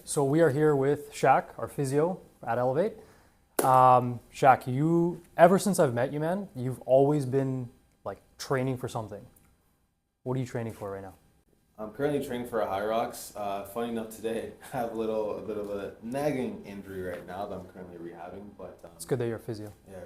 So we are here with Shak, our physio at Elevate. Shak, you ever since I've met you, man, you've always been like training for something. What are you training for right now? I'm currently training for a HYROX. Funny enough, today I have a bit of a nagging injury right now that I'm currently rehabbing. But It's good that you're a physio. yeah,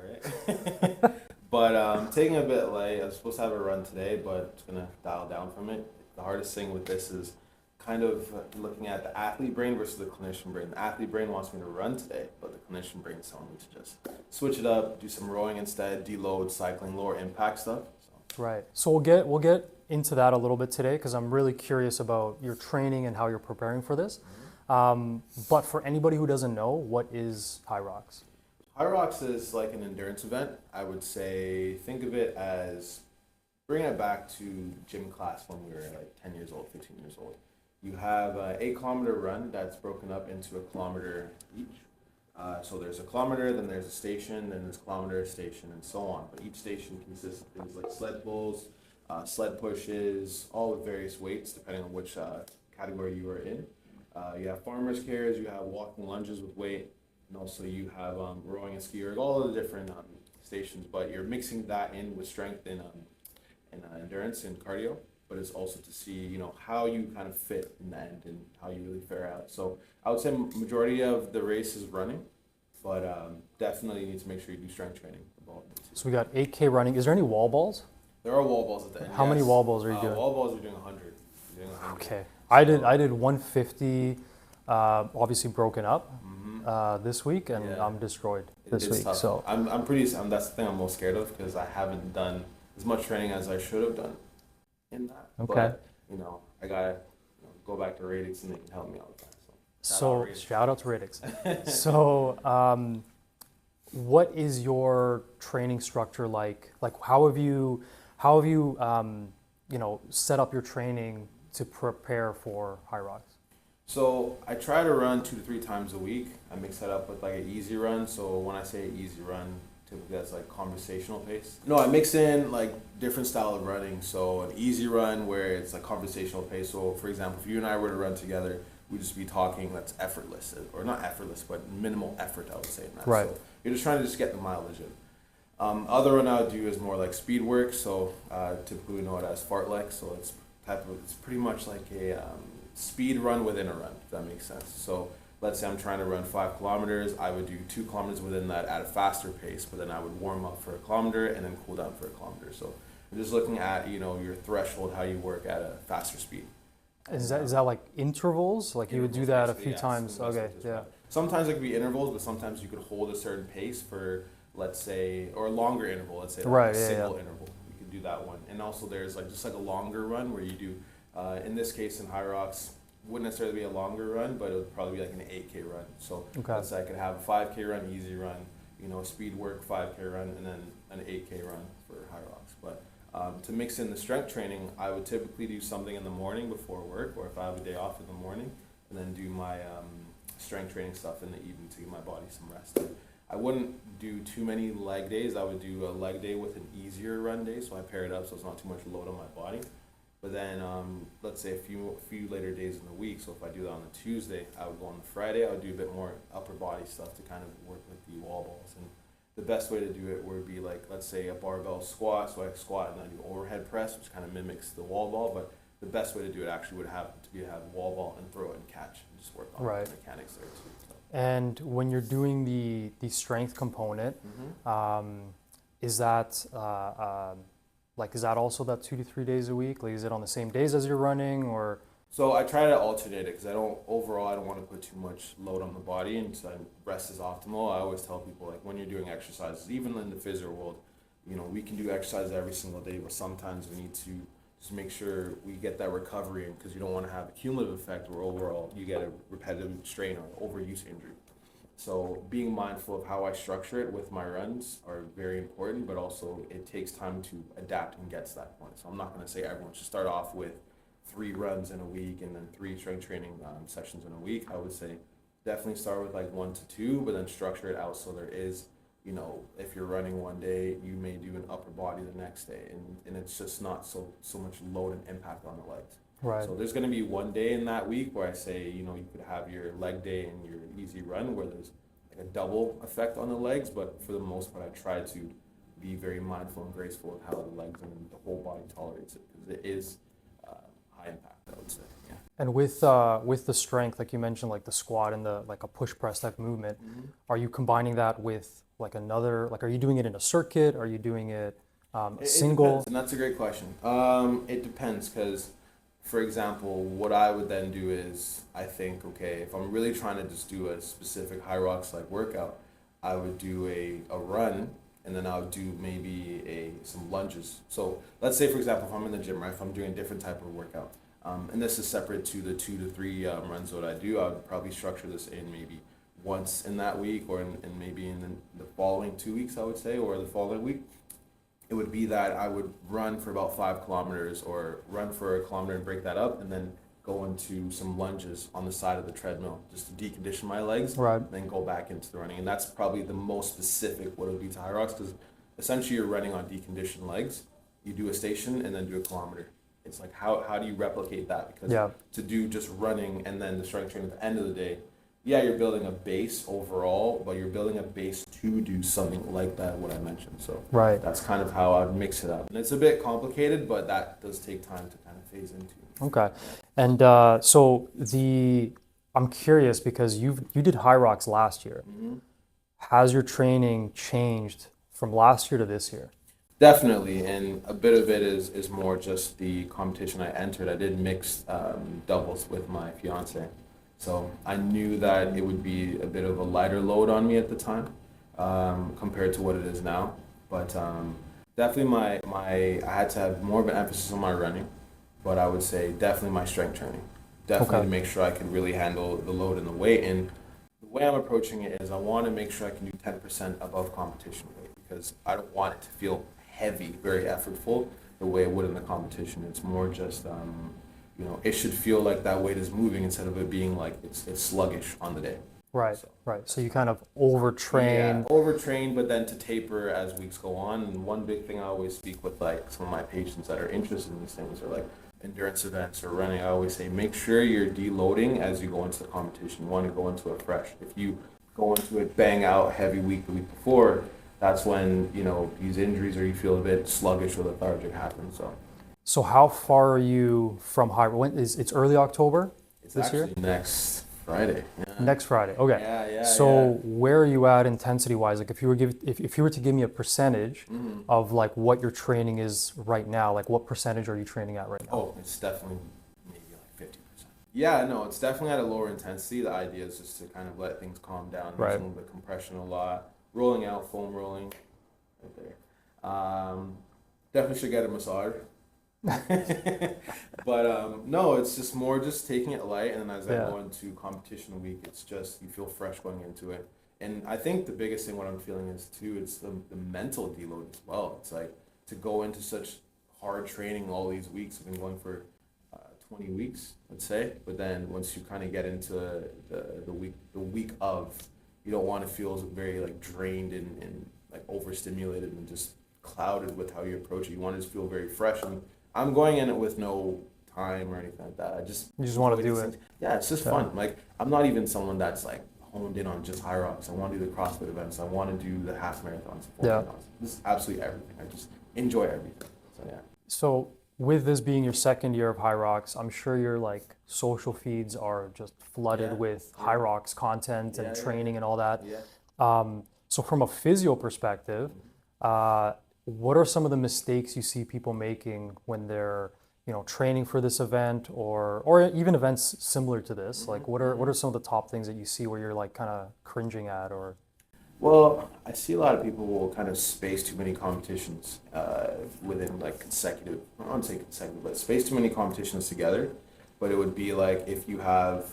right. But taking a bit light. I was supposed to have a run today, but just gonna dial down from it. The hardest thing with this is kind of looking at the athlete brain versus the clinician brain. The athlete brain wants me to run today, but the clinician brain is telling me to just switch it up, do some rowing instead, deload, cycling, lower impact stuff. So. Right. So we'll get into that a little bit today because I'm really curious about your training and how you're preparing for this. But for anybody who doesn't know, what is HYROX? HYROX is like an endurance event. I would say think of it as bringing it back to gym class when we were like 10 years old, 15 years old. You have an 8 kilometer run that's broken up into a kilometer each. So there's a kilometer, then there's a station, then there's a kilometer, a station, and so on. But each station consists of things like sled pulls, sled pushes, all with various weights depending on which category you are in. You have farmer's carries, you have walking lunges with weight, and also you have rowing and ski erg, all of the different stations. But you're mixing that in with strength and endurance and cardio. But it's also to see, how you kind of fit in the end and how you really fare out. So I would say majority of the race is running, but definitely you need to make sure you do strength training. So we got 8K running. Is there any wall balls? There are wall balls at the end. How many wall balls are you doing? Wall balls are doing 100. Okay. I did 150, obviously broken up this week, and Yeah. I'm destroyed this It's week. tough. So that's the thing I'm most scared of because I haven't done as much training as I should have done in that. okay. But, I gotta go back to Radix and they can help me out with that. So shout out to Radix. So what is your training structure like? Like how have you set up your training to prepare for HYROX? So I try to run 2 to 3 times a week. I mix that up with like an easy run. So when I say easy run, typically that's like conversational pace. No, I mix in like different style of running. So an easy run where it's like conversational pace. So for example, if you and I were to run together, we'd just be talking that's effortless, or not effortless, but minimal effort, I would say. In that. Right. So you're just trying to just get the mileage in. Other run I would do is more like speed work. So typically we know it as fartlek. So it's pretty much like a speed run within a run, if that makes sense. So let's say I'm trying to run 5 kilometers, I would do 2 kilometers within that at a faster pace, but then I would warm up for a kilometer and then cool down for a kilometer. So I'm just looking at, your threshold, how you work at a faster speed. Is that like intervals? Like you would do that a few times? Okay, yeah. Sometimes it could be intervals, but sometimes you could hold a certain pace for, let's say, or a longer interval, let's say like a single interval. You could do that one. And also there's like just like a longer run where you do, in this case in HYROX, wouldn't necessarily be a longer run, but it would probably be like an 8K run. So let's say I could have a 5K run, easy run, a speed work 5K run, and then an 8K run for HYROX. But to mix in the strength training, I would typically do something in the morning before work, or if I have a day off in the morning, and then do my strength training stuff in the evening to give my body some rest. I wouldn't do too many leg days. I would do a leg day with an easier run day, so I pair it up so it's not too much load on my body. But then, let's say a few later days in the week. So if I do that on a Tuesday, I would go on the Friday. I would do a bit more upper body stuff to kind of work with the wall balls. And the best way to do it would be like, let's say a barbell squat. So I squat and I do overhead press, which kind of mimics the wall ball. But the best way to do it actually would have to be to have wall ball and throw it and catch and just work on the mechanics there too. So. And when you're doing the strength component, is that is that also that 2 to 3 days a week? Like, is it on the same days as you're running, or? So I try to alternate it because I don't want to put too much load on the body, and so rest is optimal. I always tell people, like, when you're doing exercises, even in the physio world, we can do exercise every single day, but sometimes we need to just make sure we get that recovery in, because you don't want to have a cumulative effect where overall you get a repetitive strain or overuse injury. So being mindful of how I structure it with my runs are very important, but also it takes time to adapt and get to that point. So I'm not going to say everyone should start off with 3 runs in a week and then 3 strength training sessions in a week. I would say definitely start with like 1 to 2, but then structure it out so there is, if you're running one day, you may do an upper body the next day, and it's just not so much load and impact on the legs. Right. So there's going to be one day in that week where I say, you know, you could have your leg day and your easy run where there's like a double effect on the legs, but for the most part, I try to be very mindful and graceful of how the legs and the whole body tolerates it, because it is high impact, I would say. Yeah. And with the strength, like you mentioned, like the squat and the like a push press type movement, are you combining that with like another, like are you doing it in a circuit? Are you doing it single? It depends, and that's a great question. It depends, because, for example, what I would then do is, I think, okay, if I'm really trying to just do a specific HYROX like workout, I would do a run, and then I would do maybe some lunges. So let's say, for example, if I'm in the gym, right, if I'm doing a different type of workout, and this is separate to the 2 to 3 runs that I do, I would probably structure this in maybe once in that week, or in maybe in the following 2 weeks, I would say, or the following week. It would be that I would run for about 5 kilometers, or run for a kilometer and break that up, and then go into some lunges on the side of the treadmill just to decondition my legs, Right. then go back into the running. And that's probably the most specific what it would be to HYROX, because essentially you're running on deconditioned legs. You do a station and then do a kilometer. It's like, how do you replicate that? Because to do just running and then the strength training at the end of the day, yeah, you're building a base overall, but you're building a base to do something like that, what I mentioned. So that's kind of how I'd mix it up. And it's a bit complicated, but that does take time to kind of phase into. Okay. And so I'm curious, because you did HYROX last year. Has your training changed from last year to this year? Definitely, and a bit of it is more just the competition I entered. I did mixed doubles with my fiance. So I knew that it would be a bit of a lighter load on me at the time, compared to what it is now. But definitely I had to have more of an emphasis on my running, but I would say definitely my strength training. Definitely to make sure I can really handle the load and the weight. And the way I'm approaching it is I want to make sure I can do 10% above competition weight, because I don't want it to feel heavy, very effortful, the way it would in the competition. It's more just you know, it should feel like that weight is moving instead of it being like it's sluggish on the day. Right, right. So you kind of overtrain. Yeah, overtrain, but then to taper as weeks go on. And one big thing I always speak with like some of my patients that are interested in these things, or like endurance events or running, I always say, make sure you're deloading as you go into the competition. You want to go into it fresh. If you go into it bang out heavy week the week before, that's when, you know, these injuries or you feel a bit sluggish or lethargic happen. So how far are you from HYROX? It's early October this year? Next Friday. Yeah. Next Friday. Okay. Yeah. So where are you at intensity wise? Like if you were to give me a percentage of like what your training is right now, like what percentage are you training at right now? Oh, it's definitely maybe like 50%. Yeah, no, it's definitely at a lower intensity. The idea is just to kind of let things calm down. There's a little bit of compression, a lot. Rolling out, foam rolling. Right there. Definitely should get a massage. But no, it's just more just taking it light, and then as I go into competition week, it's just you feel fresh going into it. And I think the biggest thing what I'm feeling is too, it's the mental deload as well. It's like to go into such hard training all these weeks. I've been going for 20 weeks, let's say, but then once you kind of get into the week of, you don't want to feel very like drained and like overstimulated and just clouded with how you approach it. You want to just feel very fresh. And I'm going in it with no time or anything like that. You just want to do it. Yeah, it's just fun. Like I'm not even someone that's like honed in on just HYROX. I want to do the CrossFit events. I want to do the half marathons, full marathons. This is absolutely everything. I just enjoy everything. So yeah. So with this being your second year of HYROX, I'm sure your like social feeds are just flooded with HYROX content and training and all that. Yeah. So from a physio perspective, what are some of the mistakes you see people making when they're, you know, training for this event or even events similar to this? Like what are some of the top things that you see where you're like kind of cringing at or? Well, I see a lot of people will kind of space too many competitions within like consecutive, I don't want to say consecutive, but space too many competitions together. But it would be like if you have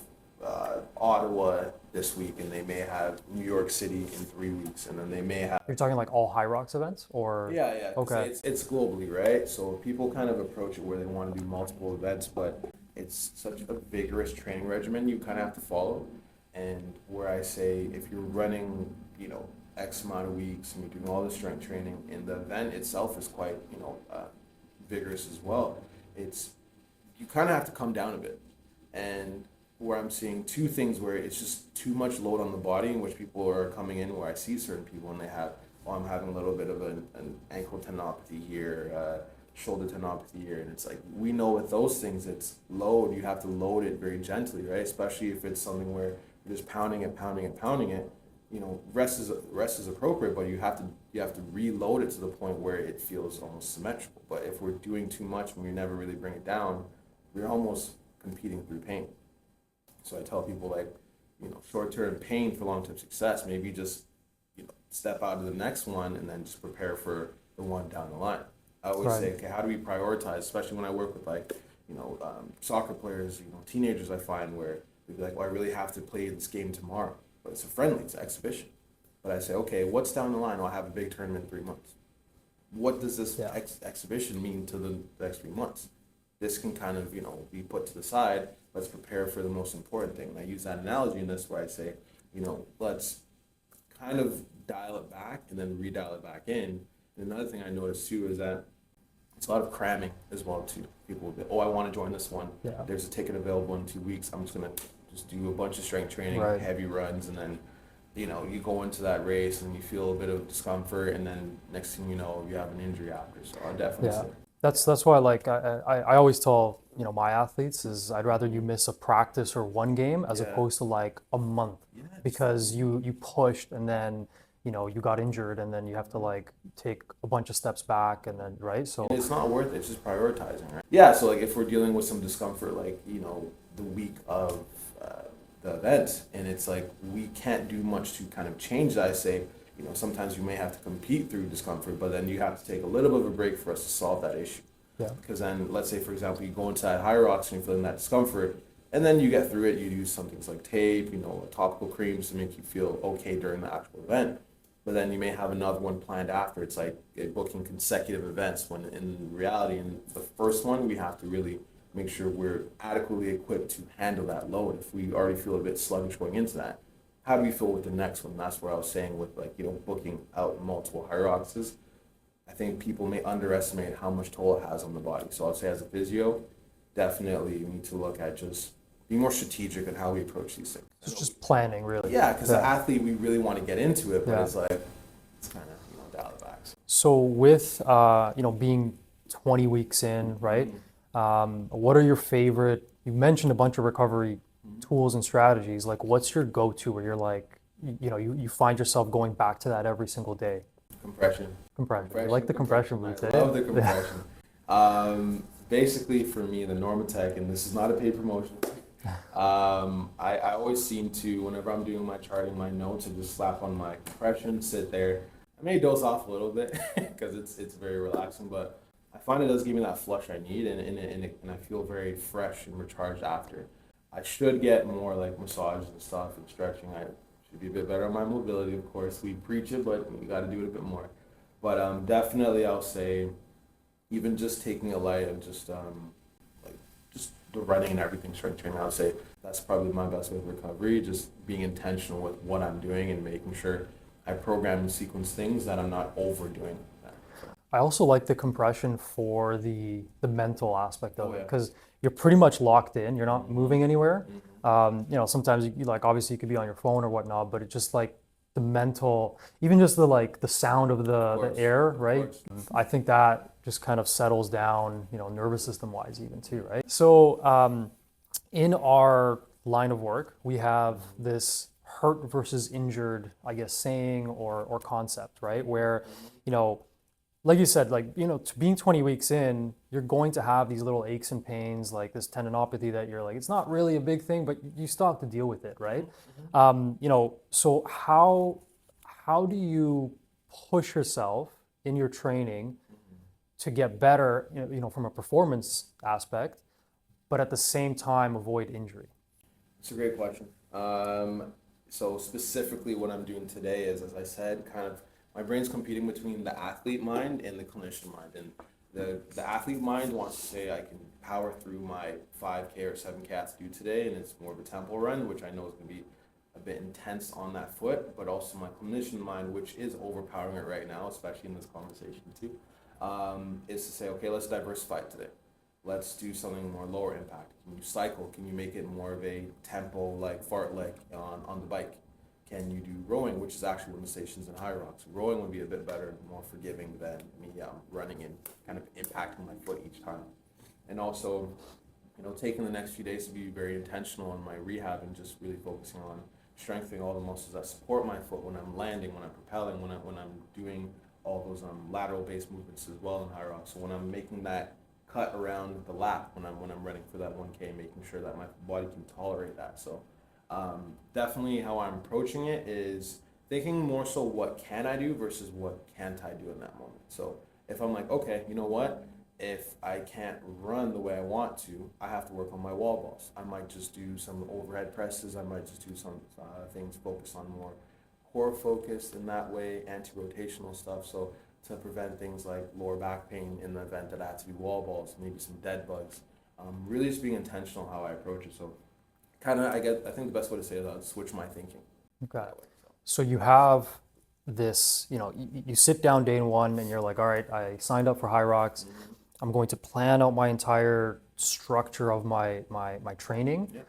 Ottawa this week and they may have New York City in 3 weeks, and then they may have... You're talking like all HYROX events or? Yeah. Okay. It's globally, right? So people kind of approach it where they want to do multiple events, but it's such a vigorous training regimen you kind of have to follow. And where I say if you're running, you know, X amount of weeks and you're doing all the strength training, and the event itself is quite, you know, vigorous as well. you kind of have to come down a bit. And where I'm seeing two things where it's just too much load on the body, in which people are coming in, where I see certain people and they have, oh, I'm having a little bit of an ankle tendinopathy here, shoulder tendinopathy here, and it's like, we know with those things, it's load, you have to load it very gently, right? Especially if it's something where you're just pounding it, pounding it, pounding it. You know, rest is appropriate, but you have to reload it to the point where it feels almost symmetrical. But if we're doing too much and we never really bring it down, we're almost competing through pain. So I tell people, like, you know, short-term pain for long-term success. Maybe just, you know, step out to the next one and then just prepare for the one down the line. I always say, okay, how do we prioritize? Especially when I work with, like, you know, soccer players, you know, teenagers. I find where they'd be like, well, I really have to play this game tomorrow, but it's a friendly, it's an exhibition. But I say, okay, what's down the line? Well, I have a big tournament in 3 months. What does this exhibition mean to the next 3 months? This can kind of, you know, be put to the side. Let's prepare for the most important thing. And I use that analogy in this where I say, you know, let's kind of dial it back and then redial it back in. And another thing I noticed too is that it's a lot of cramming as well too. People will be, oh, I want to join this one. Yeah. There's a ticket available in 2 weeks. I'm just gonna just do a bunch of strength training, heavy runs, and then, you know, you go into that race and you feel a bit of discomfort, and then next thing you know, you have an injury after. So I definitely say. That's why, like, I always tell, you know, my athletes is I'd rather you miss a practice or one game as opposed to like a month, because you pushed and then, you know, you got injured and then you have to like take a bunch of steps back and then, right? So and it's not worth it. It's just prioritizing, right? Yeah. So like if we're dealing with some discomfort, like, you know, the week of the event, and it's like we can't do much to kind of change that, I say, you know, sometimes you may have to compete through discomfort, but then you have to take a little bit of a break for us to solve that issue. Yeah. Because then, let's say, for example, you go into that HYROX and you're feeling that discomfort, and then you get through it, you use some things like tape, you know, topical creams to make you feel okay during the actual event. But then you may have another one planned after. It's like booking consecutive events, when in reality, in the first one, we have to really make sure we're adequately equipped to handle that load. If we already feel a bit sluggish going into that, how do we feel with the next one? That's what I was saying with, like, you know, booking out multiple HYROXes. I think people may underestimate how much toll it has on the body. So I'd say as a physio, definitely you need to look at just being more strategic in how we approach these things. It's just planning, really. Yeah, because the athlete, we really want to get into it, but it's like, it's kind of, you know, dial it back. So with, you know, being 20 weeks in, right? What are your favorite, you mentioned a bunch of recovery tools and strategies. Like, what's your go-to where you're like, you know, you find yourself going back to that every single day? Compression. I like the compression route. I love the compression. Basically, for me, the Normatec, and this is not a paid promotion, I always seem to, whenever I'm doing my charting, my notes, I just slap on my compression, sit there. I may doze off a little bit because it's very relaxing, but I find it does give me that flush I need, and I feel very fresh and recharged after. I should get more like massages and stuff and stretching. I should be a bit better on my mobility, of course. We preach it, but we got to do it a bit more. But definitely, I'll say, even just taking a light of just like just the running and everything, strength training, I'll say that's probably my best way of recovery. Just being intentional with what I'm doing and making sure I program and sequence things that I'm not overdoing. I also like the compression for the mental aspect of it, because you're pretty much locked in. You're not moving anywhere. You know, sometimes you like, obviously you could be on your phone or whatnot, but it's just like the mental, even just the like the sound of the air, right? I think that just kind of settles down, you know, nervous system wise even too, right? So in our line of work, we have this hurt versus injured, I guess, saying or concept, right? Where, you know, like you said, like, you know, to being 20 weeks in, you're going to have these little aches and pains, like this tendinopathy that you're like, it's not really a big thing, but you still have to deal with it, right? You know, so how do you push yourself in your training to get better, you know, from a performance aspect, but at the same time avoid injury? It's a great question. So specifically what I'm doing today is, as I said, kind of my brain's competing between the athlete mind and the clinician mind. And the athlete mind wants to say, I can power through my 5K or 7K I have to do today, and it's more of a tempo run, which I know is going to be a bit intense on that foot, but also my clinician mind, which is overpowering it right now, especially in this conversation too, is to say, okay, let's diversify it today. Let's do something more lower impact. Can you cycle? Can you make it more of a tempo, like fartlek on the bike? Can you do rowing, which is actually one of the stations in HYROX. Rowing would be a bit better, more forgiving than me running and kind of impacting my foot each time. And also, taking the next few days to be very intentional on my rehab and just really focusing on strengthening all the muscles that support my foot when I'm landing, when I'm propelling, when I'm doing all those lateral-based movements as well in HYROX. So when I'm making that cut around the lap, when I'm running for that 1K, making sure that my body can tolerate that. So definitely how I'm approaching it is thinking more so what can I do versus what can't I do in that moment. So if I'm like, okay, you know what? If I can't run the way I want to, I have to work on my wall balls. I might just do some overhead presses. I might just do some things focused on more core focused in that way, anti-rotational stuff. So to prevent things like lower back pain in the event that I have to do wall balls, maybe some dead bugs. Really just being intentional how I approach it. So kind of, I think the best way to say it is switch my thinking. Okay. So you have this, you sit down day one and you're like, all right, I signed up for HYROX. Mm-hmm. I'm going to plan out my entire structure of my training. Yep.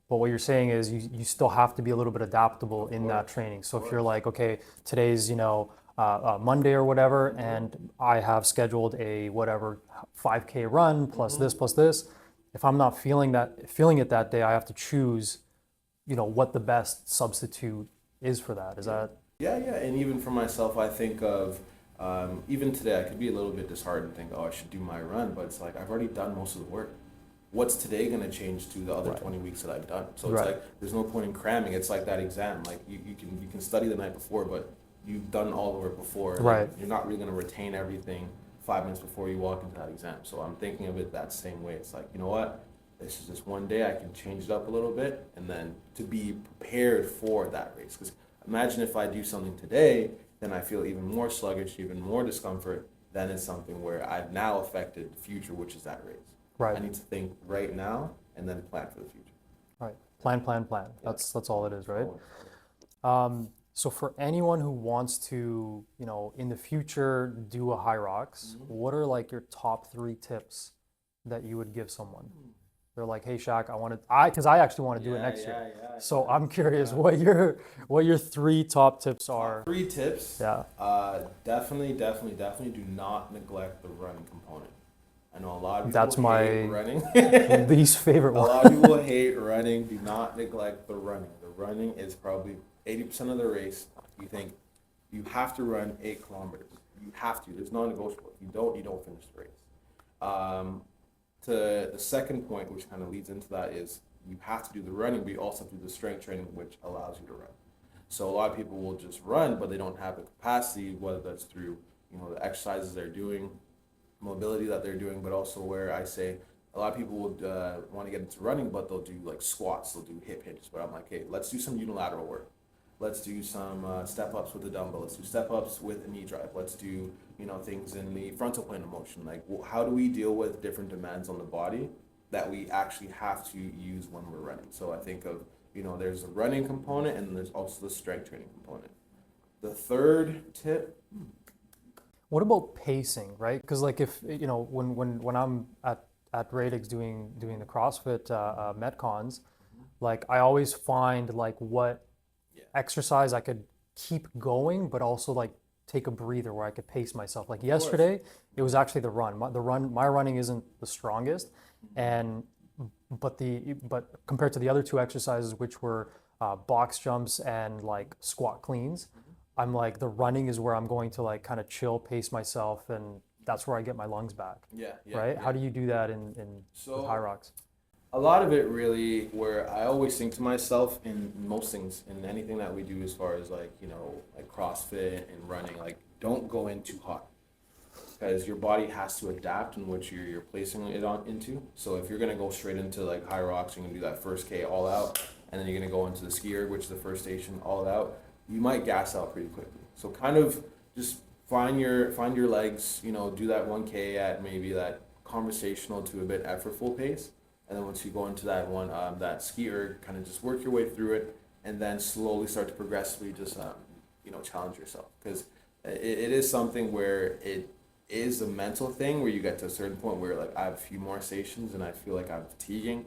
But what you're saying is you still have to be a little bit adaptable in that training. So if you're like, okay, today's, Monday or whatever, and I have scheduled a whatever 5K run plus this plus this. If I'm not feeling it that day, I have to choose, what the best substitute is for that. Is that? Yeah. And even for myself, I think of even today, I could be a little bit disheartened and think, oh, I should do my run, but it's like I've already done most of the work. What's today going to change to the other 20 weeks that I've done? So it's like there's no point in cramming. It's like that exam. Like you can study the night before, but you've done all the work before. Right. You're not really going to retain everything 5 minutes before you walk into that exam. So I'm thinking of it that same way. It's like, you know what? This is just one day. I can change it up a little bit, and then to be prepared for that race. Because imagine if I do something today, then I feel even more sluggish, even more discomfort. Then it's something where I've now affected the future, which is that race. Right. I need to think right now and then plan for the future. Right. Plan. Yeah. That's all it is, right? So for anyone who wants to, in the future do a HYROX, what are like your top 3 tips that you would give someone? They're like, hey Shak, because I actually want to do it next year. So I'm curious what your 3 top tips are. 3 tips. Yeah. Definitely do not neglect the running component. I know a lot of people That's hate running. least favorite one. A lot of people hate running. Do not neglect the running. The running is probably 80% of the race. You think you have to run 8 kilometers. You have to. There's non-negotiable. If you don't finish the race. To the second point, which kind of leads into that, is you have to do the running, but you also have to do the strength training, which allows you to run. So a lot of people will just run, but they don't have the capacity, whether that's through the exercises they're doing, mobility that they're doing, but also where I say a lot of people would want to get into running, but they'll do like squats, they'll do hip hinges. But I'm like, hey, let's do some unilateral work. Let's do some step ups with the dumbbell. Let's do step ups with a knee drive. Let's do things in the frontal plane of motion. Like how do we deal with different demands on the body that we actually have to use when we're running? So I think of there's the running component and there's also the strength training component. The third tip. What about pacing, right? Because like if when I'm at Radix doing the CrossFit Metcons, like I always find like what exercise I could keep going, but also like take a breather where I could pace myself. Like yesterday, it was actually the run. My running isn't the strongest, but compared to the other 2 exercises, which were box jumps and like squat cleans, I'm like the running is where I'm going to like kind of chill, pace myself, and that's where I get my lungs back. Yeah. Right? Yeah. How do you do that in with HYROX? A lot of it really, where I always think to myself in most things, in anything that we do as far as like CrossFit and running, like don't go in too hot, because your body has to adapt in which you're placing it into. So if you're gonna go straight into like HYROX, you're gonna do that first K all out, and then you're gonna go into the skier, which is the first station, all out. You might gas out pretty quickly. So kind of just find your legs. Do that 1K at maybe that conversational to a bit effortful pace. And then once you go into that one, that skier, kind of just work your way through it, and then slowly start to progressively just, challenge yourself. Because it is something where is a mental thing where you get to a certain point where like I have a few more stations and I feel like I'm fatiguing.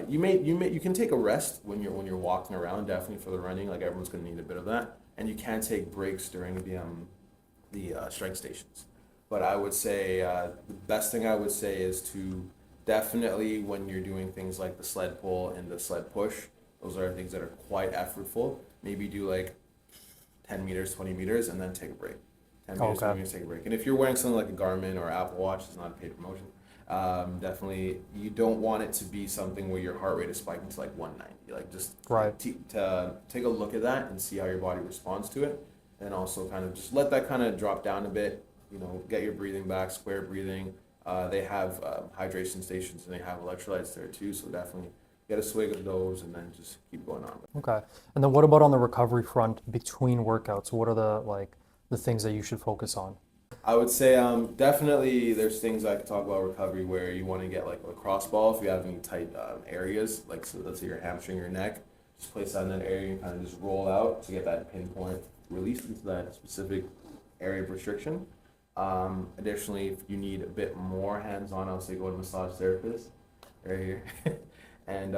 You can take a rest when you're walking around, definitely for the running. Like everyone's gonna need a bit of that, and you can take breaks during the strength stations. But I would say the best thing I would say is to definitely when you're doing things like the sled pull and the sled push, those are things that are quite effortful. Maybe do like 10 meters, 20 meters, and then take a break. 10 meters, 20 minutes, take a break. And if you're wearing something like a Garmin or Apple Watch, it's not a paid promotion. Definitely, you don't want it to be something where your heart rate is spiking to like 190. Like just Right. to take a look at that and see how your body responds to it, and also kind of just let that kind of drop down a bit. You know, get your breathing back, square breathing. They have hydration stations and they have electrolytes there too. So definitely get a swig of those and then just keep going on. Okay. And then what about on the recovery front between workouts? What are the things that you should focus on? I would say definitely there's things I could talk about recovery where you want to get like a cross ball if you have any tight areas, like so let's say your hamstring, your neck, just place that in that area and kind of just roll out to get that pinpoint released into that specific area of restriction. Additionally, if you need a bit more hands-on, I would say go to massage therapist right here. And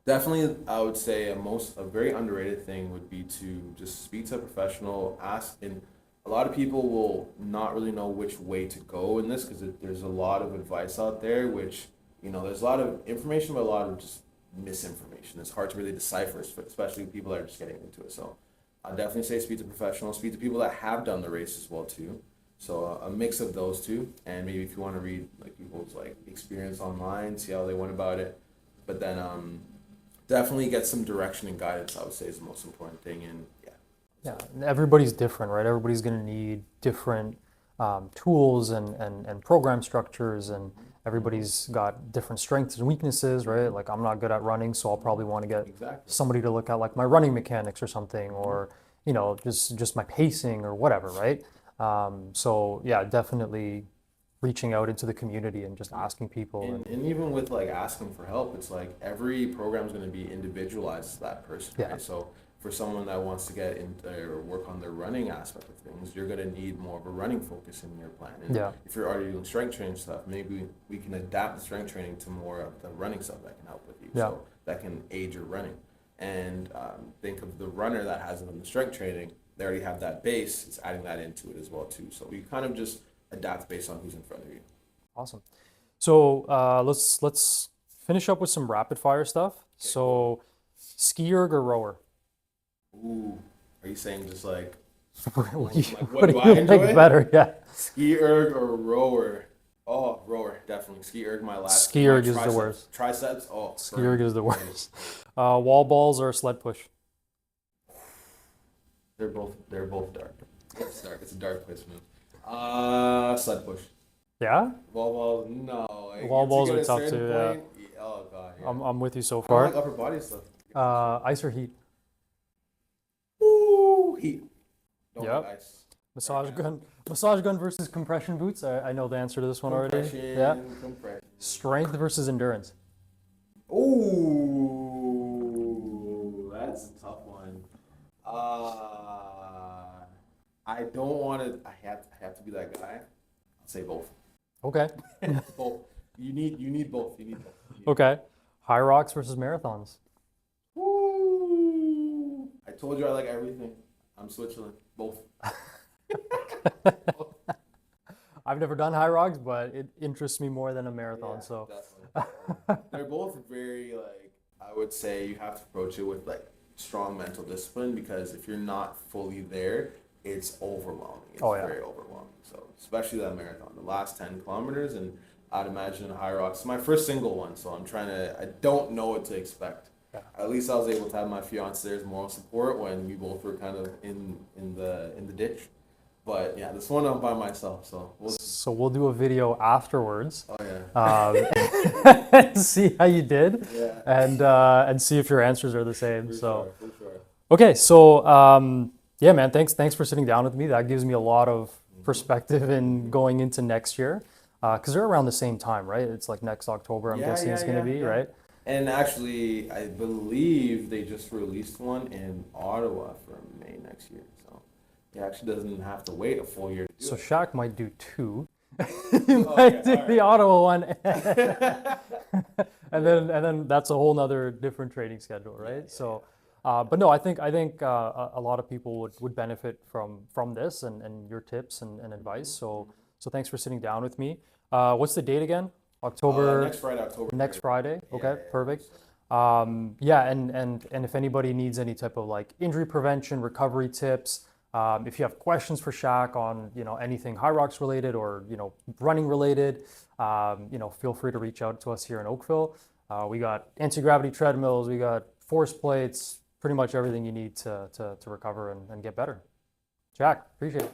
definitely, I would say a very underrated thing would be to just speak to a professional, ask, and a lot of people will not really know which way to go in this because there's a lot of advice out there, which, you know, there's a lot of information, but a lot of just misinformation. It's hard to really decipher, especially people that are just getting into it. So I definitely say speak to professionals, speak to people that have done the race as well too. So a mix of those two, and maybe if you want to read like people's like experience online, see how they went about it, but then definitely get some direction and guidance. I would say is the most important thing, and yeah. Yeah, and everybody's different, right? Everybody's going to need different tools and program structures, and everybody's got different strengths and weaknesses, right? Like I'm not good at running, so I'll probably want to get Exactly. somebody to look at like my running mechanics or something, or you know, just my pacing or whatever, right? So yeah, definitely reaching out into the community and just asking people. And even with like asking for help, it's like every program is going to be individualized to that person, Yeah. right? So for someone that wants to get into or work on the running aspect of things, you're going to need more of a running focus in your plan. And Yeah. if you're already doing strength training stuff, maybe we can adapt the strength training to more of the running stuff that can help with you. Yeah. So that can aid your running. And think of the runner that has it on the strength training. They already have that base. It's adding that into it as well too. So you kind of just adapt based on who's in front of you. Awesome. So let's finish up with some rapid fire stuff. Okay, So ski erg or rower? Ooh, are you saying just like What do you, like, what do do you I think enjoy? better? Yeah. Ski erg or rower? Oh, rower, definitely. Ski erg, my last. Ski my erg is the triceps- worst. Triceps, oh. Ski burn. erg is the worst. Wall balls or sled push? They're both dark. It's dark. It's a dark place move. Sled push. Yeah. Wall balls, no. Like, Wall once you balls get are a tough certain too, yeah. point, oh god. Yeah. I'm with you so I don't far. like upper body stuff. Ice or heat? Ooh, heat. Don't Yep. like ice. Massage gun versus compression boots. I know the answer to this one already. Yeah. Compression. Strength versus endurance. Ooh, that's a tough one. I don't want to. I have to be that guy. I'll say both. Okay. Both. You need both. You need both. Okay. HYROX versus marathons. Ooh. I told you I like everything. I'm Switzerland. Both. I've never done HYROX, but it interests me more than a marathon. Yeah, So definitely. They're both very like I would say you have to approach it with like strong mental discipline because if you're not fully there, it's overwhelming. It's Oh, yeah. very overwhelming. So especially that marathon, the last 10 kilometers, and I'd imagine HYROX. It's my first single one, so I don't know what to expect. Yeah. At least I was able to have my fiance there's moral support when we both were kind of in the ditch. But yeah, this one I'm by myself, so we'll see. So we'll do a video afterwards Oh yeah. and see how you did, Yeah. and see if your answers are the same. For So sure, for sure. okay, so yeah, man, thanks for sitting down with me. That gives me a lot of perspective in going into next year, because they're around the same time, right? It's like next October. I'm guessing it's gonna be, right? And actually, I believe they just released one in Ottawa for May next year. So, he actually doesn't have to wait a full year to do So it. Shak might do 2. He might do the Ottawa one, and then that's a whole nother different training schedule, right? So, but no, I think a lot of people would benefit from this and your tips and advice. So thanks for sitting down with me. What's the date again? October. Next Friday, October. Next 3rd. Friday. Okay, Yeah. perfect. Yeah, and if anybody needs any type of like injury prevention, recovery tips, if you have questions for Shak on anything HYROX related or running related, feel free to reach out to us here in Oakville. We got anti-gravity treadmills, we got force plates, pretty much everything you need to recover and get better. Shak, appreciate it.